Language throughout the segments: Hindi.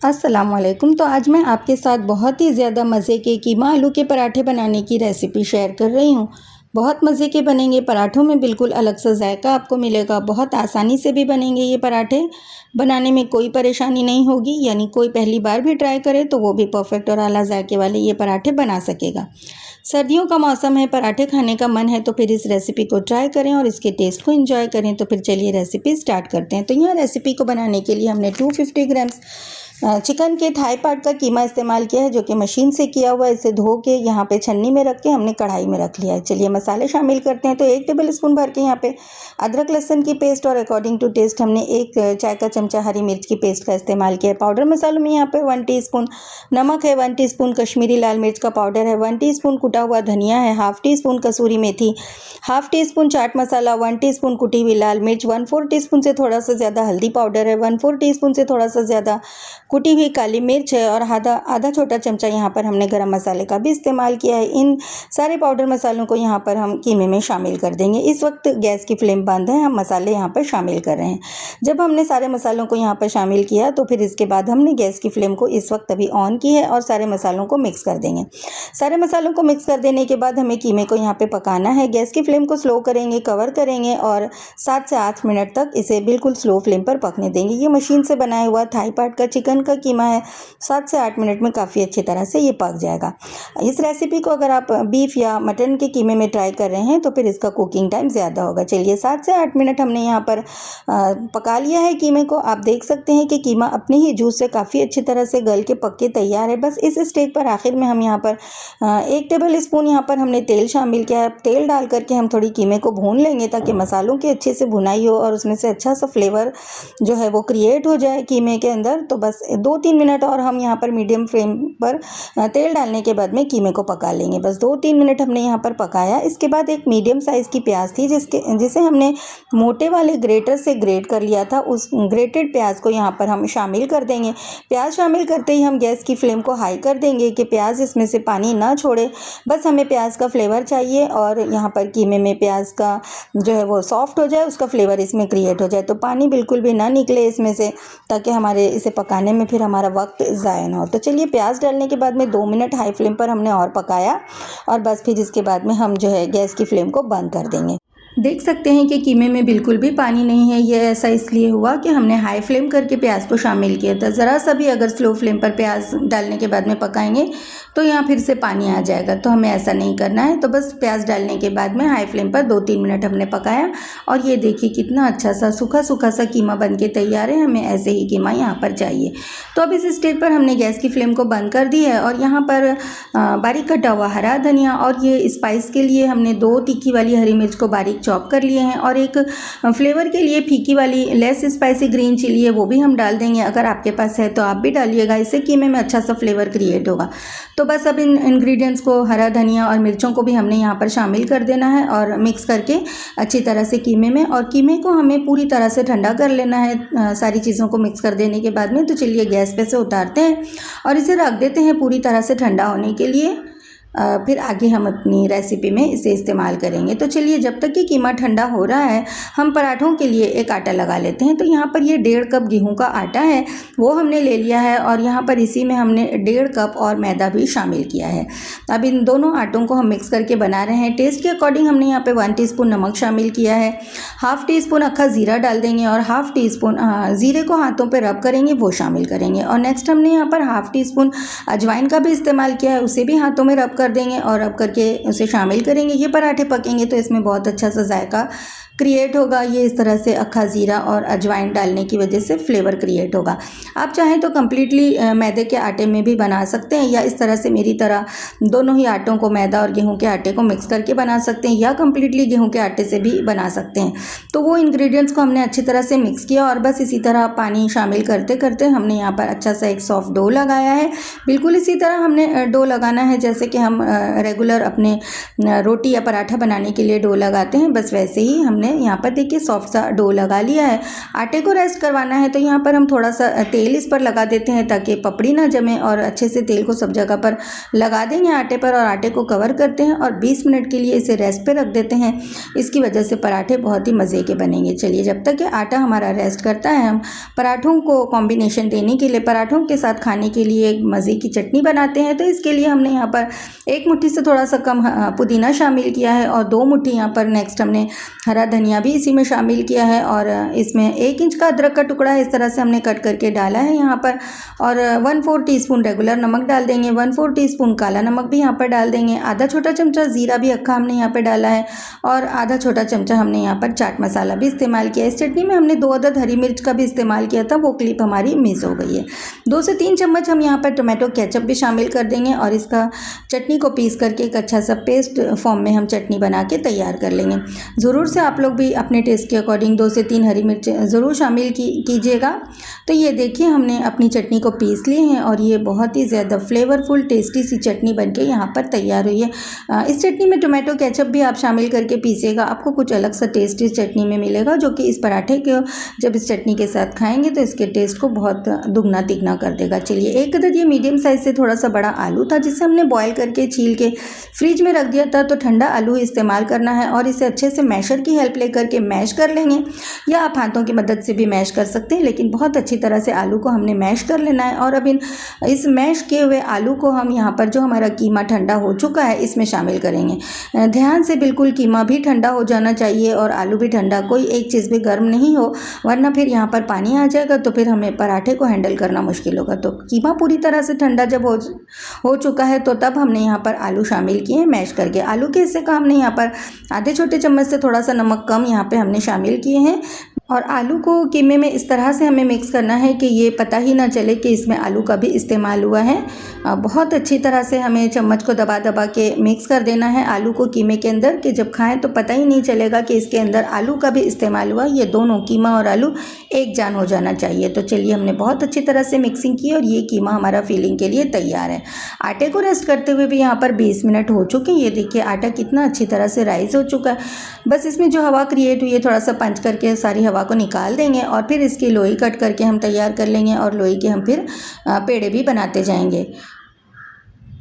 अस्सलामुअलैकुम। तो आज मैं आपके साथ बहुत ही ज़्यादा मज़े के कीमा आलू के पराठे बनाने की रेसिपी शेयर कर रही हूँ। बहुत मज़े के बनेंगे, पराठों में बिल्कुल अलग सा जायका आपको मिलेगा। बहुत आसानी से भी बनेंगे ये पराठे, बनाने में कोई परेशानी नहीं होगी, यानी कोई पहली बार भी ट्राई करे तो वो भी परफेक्ट और आला जायके वाले ये पराठे बना सकेगा। सर्दियों का मौसम है, पराठे खाने का मन है तो फिर इस रेसिपी को ट्राई करें और इसके टेस्ट को एंजॉय करें। तो फिर चलिए रेसिपी स्टार्ट करते हैं। तो यहाँ रेसिपी को बनाने के लिए हमने 250 ग्राम्स चिकन के थाई पार्ट का कीमा इस्तेमाल किया है, जो कि मशीन से किया हुआ है। इसे धो के यहाँ पे छन्नी में रख के हमने कढ़ाई में रख लिया है। चलिए मसाले शामिल करते हैं। तो 1 टेबल स्पून भर के यहाँ पे अदरक लहसुन की पेस्ट और अकॉर्डिंग टू टेस्ट हमने 1 चाय का चमचा हरी मिर्च की पेस्ट का इस्तेमाल किया है। पाउडर मसालों में यहाँ पे 1 टीस्पून नमक है, 1 टीस्पून कश्मीरी लाल मिर्च का पाउडर है, 1 टीस्पून कुटा हुआ धनिया है, हाफ टी स्पून कसूरी मेथी, half tea spoon chaat masala, 1 teaspoon कुटी हुई लाल मिर्च, 1/4 टीस्पून से थोड़ा सा ज़्यादा हल्दी पाउडर है, 1/4 टीस्पून से थोड़ा सा ज़्यादा कुटी हुई काली मिर्च है और आधा छोटा चमचा यहाँ पर हमने गरम मसाले का भी इस्तेमाल किया है। इन सारे पाउडर मसालों को यहाँ पर हम कीमे में शामिल कर देंगे। इस वक्त गैस की फ्लेम बंद है, हम मसाले यहाँ पर शामिल कर रहे हैं। जब हमने सारे मसालों को यहाँ पर शामिल किया तो फिर इसके बाद हमने गैस की फ्लेम को इस वक्त अभी ऑन की है और सारे मसालों को मिक्स कर देंगे। सारे मसालों को मिक्स कर देने के बाद हमें कीमे को यहाँ पर पकाना है। गैस की फ्लेम को स्लो करेंगे, कवर करेंगे और 7 से 8 मिनट तक इसे बिल्कुल स्लो फ्लेम पर पकने देंगे। ये मशीन से बनाया हुआ थाई पार्ट का चिकन का कीमा है। 7 से 8 मिनट में काफ़ी अच्छी तरह से ये पक जाएगा। इस रेसिपी को अगर आप बीफ या मटन के कीमे में ट्राई कर रहे हैं तो फिर इसका कुकिंग टाइम ज़्यादा होगा। चलिए 7 से 8 मिनट हमने यहाँ पर पका लिया है कीमे को। आप देख सकते हैं कि कीमा अपने ही जूस से काफ़ी अच्छी तरह से गल के पक के तैयार है। बस इस स्टेज पर आखिर में हम यहाँ पर 1 टेबल स्पून यहाँ पर हमने तेल शामिल किया है। तेल डाल करके हम थोड़ी कीमे को भून लेंगे ताकि मसालों की अच्छे से भुनाई हो और उसमें से अच्छा सा फ्लेवर जो है वो क्रिएट हो जाए कीमे के अंदर। तो बस 2-3 मिनट और हम यहाँ पर मीडियम फ्लेम पर तेल डालने के बाद में कीमे को पका लेंगे। बस 2-3 मिनट हमने यहाँ पर पकाया। इसके बाद एक मीडियम साइज़ की प्याज थी जिसे हमने मोटे वाले ग्रेटर से ग्रेट कर लिया था। उस ग्रेटेड प्याज को यहाँ पर हम शामिल कर देंगे। प्याज शामिल करते ही हम गैस की फ्लेम को हाई कर देंगे कि प्याज इसमें से पानी ना छोड़े। बस हमें प्याज का फ्लेवर चाहिए और यहाँ पर कीमे में प्याज का जो है वो सॉफ्ट हो जाए, उसका फ्लेवर इसमें क्रिएट हो जाए। तो पानी बिल्कुल भी ना निकले इसमें से, ताकि हमारे इसे पकाने में फिर हमारा वक्त ज़ाया ना हो। तो चलिए प्याज डालने के बाद में 2 मिनट हाई फ्लेम पर हमने और पकाया और बस फिर इसके बाद में हम जो है गैस की फ्लेम को बंद कर देंगे। देख सकते हैं कि कीमे में बिल्कुल भी पानी नहीं है। ये ऐसा इसलिए हुआ कि हमने हाई फ्लेम करके प्याज को शामिल किया था। ज़रा सा भी अगर स्लो फ्लेम पर प्याज डालने के बाद में पकाएंगे तो यहाँ फिर से पानी आ जाएगा, तो हमें ऐसा नहीं करना है। तो बस प्याज डालने के बाद में हाई फ्लेम पर 2-3 मिनट हमने पकाया और ये देखिए कितना अच्छा सा सूखा सूखा सा कीमा बन के तैयार है। हमें ऐसे ही कीमा यहाँ पर चाहिए। तो अब इस स्टेज पर हमने गैस की फ्लेम को बंद कर दी है और यहाँ पर बारीक कटा हुआ हरा धनिया और ये स्पाइस के लिए हमने 2 तीखी वाली हरी मिर्च को बारीक चॉप कर लिए हैं और एक फ्लेवर के लिए फीकी वाली लेस स्पाइसी ग्रीन चिली है, वो भी हम डाल देंगे। अगर आपके पास है तो आप भी डालिएगा, इससे कीमे में अच्छा सा फ्लेवर क्रिएट होगा। तो बस अब इन इंग्रेडिएंट्स को, हरा धनिया और मिर्चों को भी हमने यहाँ पर शामिल कर देना है और मिक्स करके अच्छी तरह से कीमे में, और कीमे को हमें पूरी तरह से ठंडा कर लेना है सारी चीज़ों को मिक्स कर देने के बाद में। तो चलिए गैस पे से उतारते हैं और इसे रख देते हैं पूरी तरह से ठंडा होने के लिए। फिर आगे हम अपनी रेसिपी में इसे इस्तेमाल करेंगे। तो चलिए जब तक कि कीमा ठंडा हो रहा है हम पराठों के लिए एक आटा लगा लेते हैं। तो यहाँ पर ये 1.5 कप गेहूं का आटा है, वो हमने ले लिया है और यहाँ पर इसी में हमने 1.5 कप और मैदा भी शामिल किया है। अब इन दोनों आटों को हम मिक्स करके बना रहे हैं। टेस्ट के अकॉर्डिंग हमने यहाँ पर 1 टीस्पून नमक शामिल किया है, हाफ टी स्पून अक्खा ज़ीरा डाल देंगे और हाफ टी स्पून ज़ीरे को हाथों पर रब करेंगे वो शामिल करेंगे। और नेक्स्ट हमने यहाँ पर हाफ टी स्पून अजवाइन का भी इस्तेमाल किया है, उसे भी हाथों में रब कर देंगे और अब करके उसे शामिल करेंगे। ये पराठे पकेंगे तो इसमें बहुत अच्छा सा जायका क्रिएट होगा। ये इस तरह से अक्खा ज़ीरा और अजवाइन डालने की वजह से फ्लेवर क्रिएट होगा। आप चाहें तो कम्प्लीटली मैदे के आटे में भी बना सकते हैं, या इस तरह से मेरी तरह दोनों ही आटों को, मैदा और गेहूं के आटे को मिक्स करके बना सकते हैं, या कम्प्लीटली गेहूं के आटे से भी बना सकते हैं। तो वो इंग्रेडिएंट्स को हमने अच्छी तरह से मिक्स किया और बस इसी तरह पानी शामिल करते करते हमने यहाँ पर अच्छा सा एक सॉफ्ट डो लगाया है। बिल्कुल इसी तरह हमने डो लगाना है जैसे कि हम रेगुलर अपने रोटी या पराठा बनाने के लिए डो लगाते हैं, बस वैसे ही हमने हमने यहाँ पर देखिए सॉफ्ट सा डो लगा लिया है। आटे को रेस्ट करवाना है तो यहाँ पर हम थोड़ा सा तेल इस पर लगा देते हैं ताकि पपड़ी ना जमे, और अच्छे से तेल को सब जगह पर लगा देंगे आटे पर, और आटे को कवर करते हैं और 20 मिनट के लिए इसे रेस्ट पे रख देते हैं। इसकी वजह से पराठे बहुत ही मज़े के बनेंगे। चलिए जब तक कि आटा हमारा रेस्ट करता है, हम पराठों को कॉम्बिनेशन देने के लिए, पराठों के साथ खाने के लिए एक मज़े की चटनी बनाते हैं। तो इसके लिए हमने यहाँ पर 1 मुट्ठी से थोड़ा सा कम पुदीना शामिल किया है, और 2 मुट्ठी यहाँ पर नेक्स्ट हमने हरा धनिया भी इसी में शामिल किया है, और इसमें 1 इंच का अदरक का टुकड़ा है इस तरह से हमने कट करके डाला है यहाँ पर, और 1/4 टीस्पून रेगुलर नमक डाल देंगे, 1/4 टीस्पून काला नमक भी यहाँ पर डाल देंगे, आधा छोटा चमचा ज़ीरा भी अक्खा हमने यहाँ पर डाला है, और आधा छोटा चमचा हमने यहाँ पर चाट मसाला भी इस्तेमाल किया। इस चटनी में हमने 2 अदद हरी मिर्च का भी इस्तेमाल किया था, वो क्लिप हमारी मिस हो गई है। 2 से 3 चम्मच हम यहाँ पर टोमेटो केचप भी शामिल कर देंगे, और इसका चटनी को पीस करके एक अच्छा सा पेस्ट फॉर्म में हम चटनी बना के तैयार कर लेंगे। ज़रूर से आप लोग भी अपने टेस्ट के अकॉर्डिंग 2 से 3 हरी मिर्च ज़रूर शामिल कीजिएगा। तो ये देखिए हमने अपनी चटनी को पीस लिए हैं, और ये बहुत ही ज़्यादा फ्लेवरफुल टेस्टी सी चटनी बनके यहाँ पर तैयार हुई है। इस चटनी में टोमेटो केचप भी आप शामिल करके पीसिएगा, आपको कुछ अलग सा टेस्ट इस चटनी में मिलेगा, जो कि इस पराठे को जब इस चटनी के साथ खाएंगे तो इसके टेस्ट को बहुत दुगना तिगना कर देगा। चलिए एक अदद ये मीडियम साइज़ से थोड़ा सा बड़ा आलू था, जिसे हमने बॉयल करके छील के फ्रिज में रख दिया था। तो ठंडा आलू इस्तेमाल करना है, और इसे अच्छे से मैशर की हेल्प लेकर के मैश कर लेंगे, या आप हाथों की मदद से भी मैश कर सकते हैं, लेकिन बहुत अच्छी तरह से आलू को हमने मैश कर लेना है। और अब इस मैश किए हुए आलू को हम यहाँ पर जो हमारा कीमा ठंडा हो चुका है इसमें शामिल करेंगे। ध्यान से बिल्कुल कीमा भी ठंडा हो जाना चाहिए और आलू भी ठंडा, कोई एक चीज़ भी गर्म नहीं हो, वरना फिर यहाँ पर पानी आ जाएगा तो फिर हमें पराठे को हैंडल करना मुश्किल होगा। तो कीमा पूरी तरह से ठंडा जब हो चुका है तो तब हमने यहाँ पर आलू शामिल किए हैं मैश करके। आलू के हिस्से का हमने यहाँ पर आधे छोटे चम्मच से थोड़ा सा नमक कम यहाँ पे हमने शामिल किए हैं, और आलू को कीमे में इस तरह से हमें मिक्स करना है कि ये पता ही ना चले कि इसमें आलू का भी इस्तेमाल हुआ है। बहुत अच्छी तरह से हमें चम्मच को दबा दबा के मिक्स कर देना है आलू को कीमे के अंदर, कि जब खाएं तो पता ही नहीं चलेगा कि इसके अंदर आलू का भी इस्तेमाल हुआ। ये दोनों कीमा और आलू एक जान हो जाना चाहिए। तो चलिए हमने बहुत अच्छी तरह से मिक्सिंग की और ये कीमा हमारा फिलिंग के लिए तैयार है। आटे को रेस्ट करते हुए भी यहाँ पर 20 मिनट हो चुके हैं। ये देखिए आटा कितना अच्छी तरह से राइस हो चुका है। बस इसमें जो हवा क्रिएट हुई है थोड़ा सा पंच करके सारी हवा को निकाल देंगे, और फिर इसकी लोई कट करके हम तैयार कर लेंगे, और लोई के हम फिर पेड़े भी बनाते जाएंगे।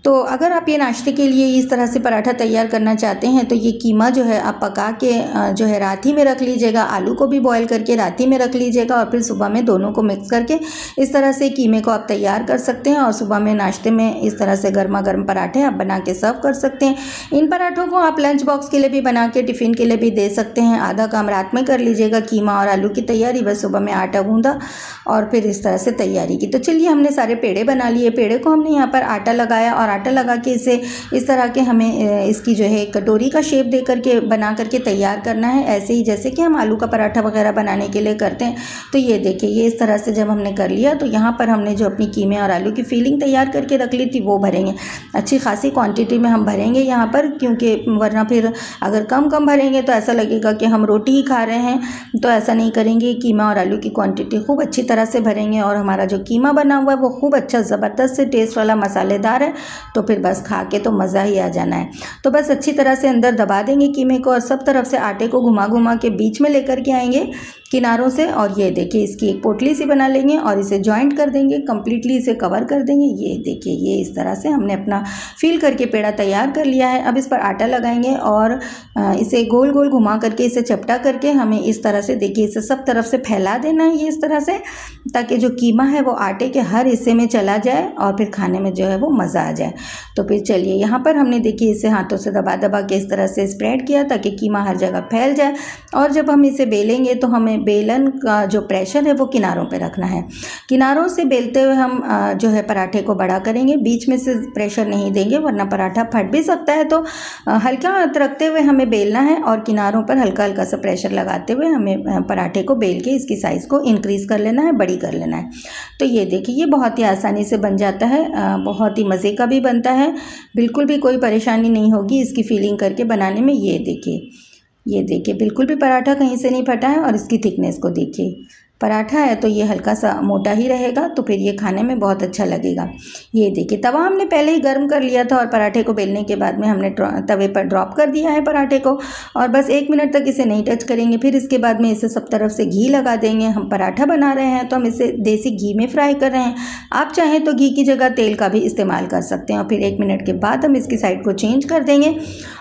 तो अगर आप ये नाश्ते के लिए इस तरह से पराठा तैयार करना चाहते हैं तो ये कीमा जो है आप पका के जो है रात ही में रख लीजिएगा, आलू को भी बॉईल करके रात ही में रख लीजिएगा, और फिर सुबह में दोनों को मिक्स करके इस तरह से कीमे को आप तैयार कर सकते हैं, और सुबह में नाश्ते में इस तरह से गर्मा गर्म पराठे आप बना के सर्व कर सकते हैं। इन पराठों को आप लंच बॉक्स के लिए भी बना के टिफ़िन के लिए भी दे सकते हैं। आधा काम रात में कर लीजिएगा कीमा और आलू की तैयारी, बस सुबह में आटा गूंदा और फिर इस तरह से तैयारी की। तो चलिए हमने सारे पेड़े बना लिए। पेड़े को हमने यहाँ पर आटा लगाया, और आटा लगा के इसे इस तरह के हमें इसकी जो है कटोरी का शेप दे करके बना करके तैयार करना है, ऐसे ही जैसे कि हम आलू का पराठा वगैरह बनाने के लिए करते हैं। तो ये देखिए ये इस तरह से जब हमने कर लिया तो यहाँ पर हमने जो अपनी कीमे और आलू की फीलिंग तैयार करके रख ली थी वो भरेंगे। अच्छी खासी क्वांटिटी में हम भरेंगे यहाँ पर, क्योंकि वरना फिर अगर कम कम भरेंगे तो ऐसा लगेगा कि हम रोटी ही खा रहे हैं। तो ऐसा नहीं करेंगे, कीमा और आलू की क्वांटिटी खूब अच्छी तरह से भरेंगे, और हमारा जो कीमा बना हुआ है वो खूब अच्छा ज़बरदस्त से टेस्ट वाला मसालेदार है। तो फिर बस खा के तो मज़ा ही आ जाना है। तो बस अच्छी तरह से अंदर दबा देंगे कीमे को, और सब तरफ से आटे को घुमा घुमा के बीच में लेकर के आएंगे किनारों से, और ये देखिए इसकी एक पोटली सी बना लेंगे और इसे जॉइंट कर देंगे, कंप्लीटली इसे कवर कर देंगे। ये देखिए ये इस तरह से हमने अपना फील करके पेड़ा तैयार कर लिया है। अब इस पर आटा लगाएंगे और इसे गोल गोल घुमा करके इसे चपटा करके हमें इस तरह से देखिए इसे सब तरफ से फैला देना है, ये इस तरह से, ताकि जो कीमा है वो आटे के हर हिस्से में चला जाए और फिर खाने में जो है वो मज़ा आ जाए। तो फिर चलिए यहाँ पर हमने देखिए इसे हाथों से दबा दबा के इस तरह से स्प्रेड किया ताकि कीमा हर जगह फैल जाए, और जब हम इसे बेलेंगे तो हमें बेलन का जो प्रेशर है वो किनारों पे रखना है। किनारों से बेलते हुए हम जो है पराठे को बड़ा करेंगे, बीच में से प्रेशर नहीं देंगे वरना पराठा फट भी सकता है। तो हल्का हाथ रखते हुए हमें बेलना है, और किनारों पर हल्का हल्का सा प्रेशर लगाते हुए हमें पराठे को बेल के इसकी साइज़ को इंक्रीज़ कर लेना है, बड़ी कर लेना है। तो ये देखिए ये बहुत ही आसानी से बन जाता है, बहुत ही मज़े का भी बनता है, बिल्कुल भी कोई परेशानी नहीं होगी इसकी फीलिंग करके बनाने में। ये देखिए बिल्कुल भी पराठा कहीं से नहीं फटा है, और इसकी थिकनेस को देखिए, पराठा है तो ये हल्का सा मोटा ही रहेगा, तो फिर ये खाने में बहुत अच्छा लगेगा। ये देखिए तवा हमने पहले ही गर्म कर लिया था और पराठे को बेलने के बाद में हमने तवे पर ड्रॉप कर दिया है पराठे को, और बस 1 मिनट तक इसे नहीं टच करेंगे। फिर इसके बाद में इसे सब तरफ से घी लगा देंगे। हम पराठा बना रहे हैं तो हम इसे देसी घी में फ्राई कर रहे हैं। आप चाहें तो घी की जगह तेल का भी इस्तेमाल कर सकते हैं। और फिर 1 मिनट के बाद हम इसकी साइड को चेंज कर देंगे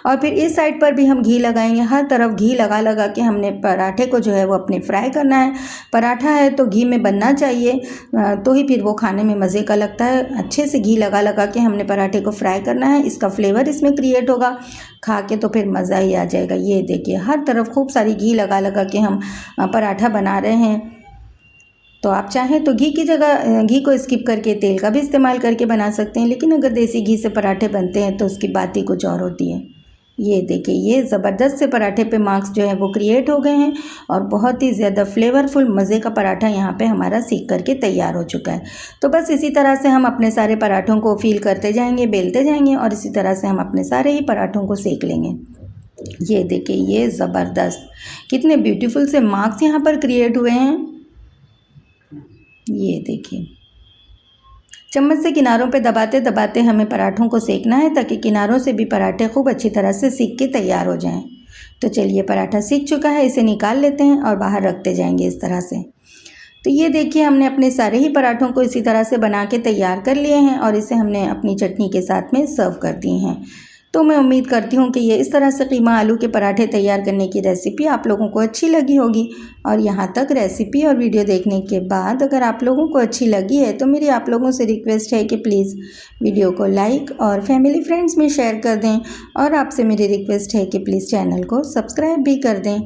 और फिर इस साइड पर भी हम घी लगाएंगे। हर तरफ घी लगा लगा के हमने पराठे को जो है वो अपने फ्राई करना है। पराठा है तो घी में बनना चाहिए, तो ही फिर वो खाने में मज़े का लगता है। अच्छे से घी लगा लगा के हमने पराठे को फ्राई करना है, इसका फ्लेवर इसमें क्रिएट होगा, खा के तो फिर मज़ा ही आ जाएगा। ये देखिए हर तरफ खूब सारी घी लगा लगा के हम पराठा बना रहे हैं। तो आप चाहें तो घी की जगह घी को स्किप करके तेल का भी इस्तेमाल करके बना सकते हैं, लेकिन अगर देसी घी से पराठे बनते हैं तो उसकी बात ही कुछ और होती है। ये देखिए ये ज़बरदस्त से पराठे पे मार्क्स जो है वो क्रिएट हो गए हैं और बहुत ही ज़्यादा फ्लेवरफुल मज़े का पराठा यहाँ पे हमारा सीख करके तैयार हो चुका है। तो बस इसी तरह से हम अपने सारे पराठों को फील करते जाएंगे, बेलते जाएंगे और इसी तरह से हम अपने सारे ही पराठों को सेक लेंगे। ये देखिए ये ज़बरदस्त कितने ब्यूटीफुल से मार्क्स यहाँ पर क्रिएट हुए हैं। ये देखिए चम्मच से किनारों पे दबाते दबाते हमें पराठों को सेकना है ताकि किनारों से भी पराठे खूब अच्छी तरह से सीक के तैयार हो जाएं। तो चलिए पराठा सीक चुका है, इसे निकाल लेते हैं और बाहर रखते जाएंगे इस तरह से। तो ये देखिए हमने अपने सारे ही पराठों को इसी तरह से बना के तैयार कर लिए हैं और इसे हमने अपनी चटनी के साथ में सर्व कर दिए हैं। तो मैं उम्मीद करती हूँ कि ये इस तरह से कीमा आलू के पराठे तैयार करने की रेसिपी आप लोगों को अच्छी लगी होगी। और यहाँ तक रेसिपी और वीडियो देखने के बाद अगर आप लोगों को अच्छी लगी है तो मेरी आप लोगों से रिक्वेस्ट है कि प्लीज़ वीडियो को लाइक और फैमिली फ्रेंड्स में शेयर कर दें, और आपसे मेरी रिक्वेस्ट है कि प्लीज़ चैनल को सब्सक्राइब भी कर दें।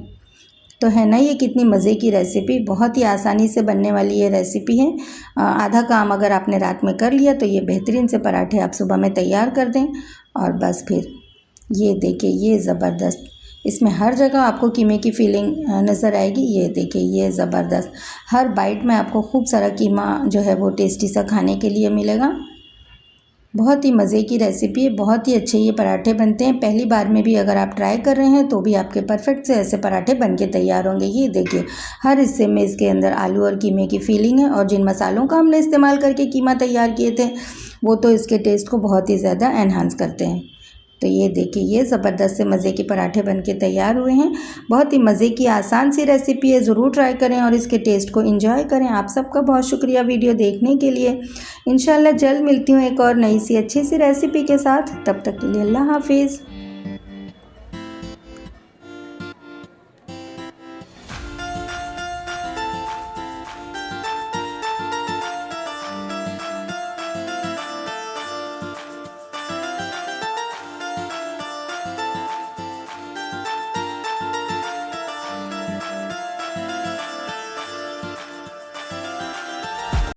तो है ना ये कितनी मज़े की रेसिपी, बहुत ही आसानी से बनने वाली ये रेसिपी है। आधा काम अगर आपने रात में कर लिया तो ये बेहतरीन से पराठे आप सुबह में तैयार कर दें। और बस फिर ये देखिए ये ज़बरदस्त, इसमें हर जगह आपको कीमे की फीलिंग नज़र आएगी। ये देखिए ये ज़बरदस्त, हर बाइट में आपको खूब सारा कीमा जो है वो टेस्टी सा खाने के लिए मिलेगा। बहुत ही मज़े की रेसिपी है, बहुत ही अच्छे ये पराठे बनते हैं। पहली बार में भी अगर आप ट्राई कर रहे हैं तो भी आपके परफेक्ट से ऐसे पराठे बन के तैयार होंगे। ये देखिए हर हिस्से में इसके अंदर आलू और कीमे की फीलिंग है, और जिन मसालों का हमने इस्तेमाल करके कीमा तैयार किए थे वो तो इसके टेस्ट को बहुत ही ज़्यादा एनहांस करते हैं। तो ये देखिए ये ज़बरदस्त से मज़े के पराठे बन के तैयार हुए हैं। बहुत ही मज़े की आसान सी रेसिपी है, ज़रूर ट्राई करें और इसके टेस्ट को एंजॉय करें। आप सबका बहुत शुक्रिया वीडियो देखने के लिए। इंशाल्लाह जल्द मिलती हूँ एक और नई सी अच्छी सी रेसिपी के साथ। तब तक के लिए अल्लाह हाफिज़।